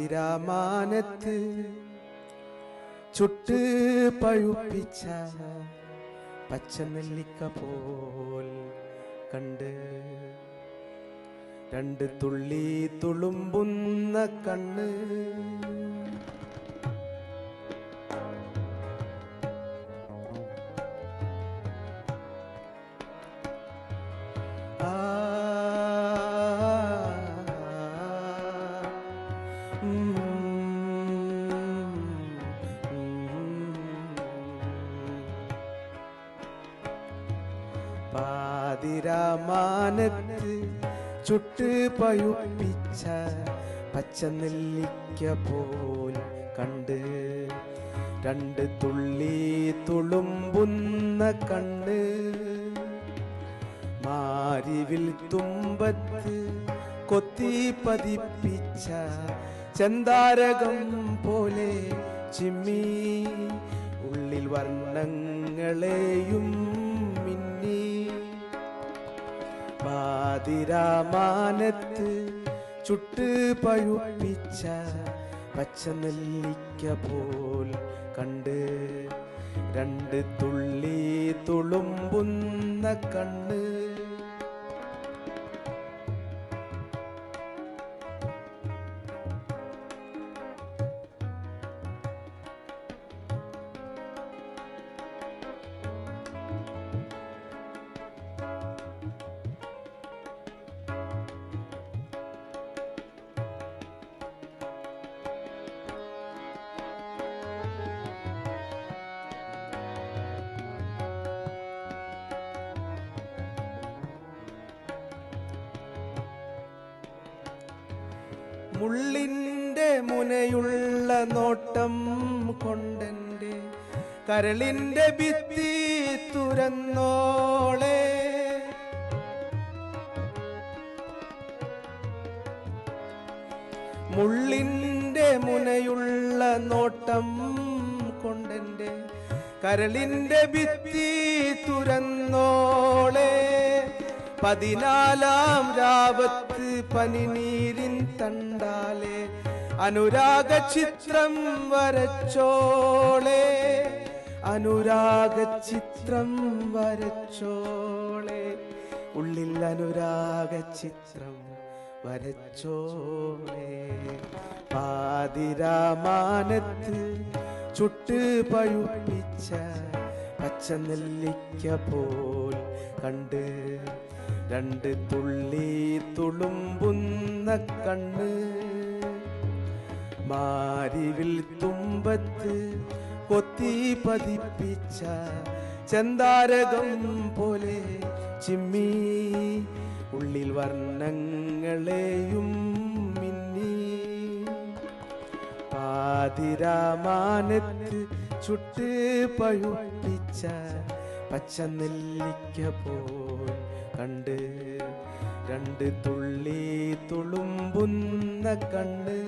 പാതിരാമാനത്ത് ചുട്ട് പഴുപ്പിച്ച പച്ചനെല്ലിക്ക പോൽ കണ്ട് രണ്ട് തുള്ളി തുളുമ്പുന്ന കണ്ണ് പാതിരാമാനത്ത് ചുട്ട് പഴുപ്പിച്ച പച്ചനെല്ലിക്ക പോൽ കണ്ട് രണ്ട് തുള്ളി തുളുമ്പുന്ന കണ്ണ് മാരിവിൽ തുമ്പത്ത് കൊത്തി പതിപ്പിച്ച ചെന്താരകം പോലെ ചിമ്മി ഉള്ളിൽ വർണ്ണങ്ങളെയും മിന്നി പാതിരാമാനത്ത് ചുട്ട് പഴുപ്പിച്ച പച്ചനെല്ലിക്ക പോൽ കണ്ട് രണ്ട് തുള്ളി തുളുമ്പുന്ന കണ്ണ് മുള്ളിൻ്റെ മുനയുള്ള നോട്ടം കൊണ്ടെൻ്റെ കരളിൻ്റെ ഭിത്തി തുരന്നോളെ മുള്ളിൻ്റെ മുനയുള്ള നോട്ടം കൊണ്ടെൻ്റെ കരളിൻ്റെ ഭിത്തി തുരന്നോളെ 14-ാം രാവത്ത് പനിനീരിൻ തണ്ടാലെ അനുരാഗ ചിത്രം വരച്ചോളെ അനുരാഗ ചിത്രം വരച്ചോളെ ഉള്ളിൽ അനുരാഗ ചിത്രം വരച്ചോളെ പാതിരാമാനത്ത് ചുട്ട് പഴുപ്പിച്ച പച്ചനെല്ലിക്ക പോൽ കണ്ട് രണ്ട് തുള്ളി തുളുമ്പുന്ന കണ്ണ് മാരിവിൽ തുമ്പത്ത് കൊത്തി പതിപ്പിച്ച ചെന്താരകം പോലെ ചിമ്മി ഉള്ളിൽ വർണ്ണങ്ങളെയും മിന്നി പാതിരാമാനത്ത് ചുട്ട് പഴുപ്പിച്ച പച്ചനെല്ലിക്ക പോൽ കണ്ട് രണ്ട് തുള്ളി തുളുമ്പുന്ന കണ്ണ്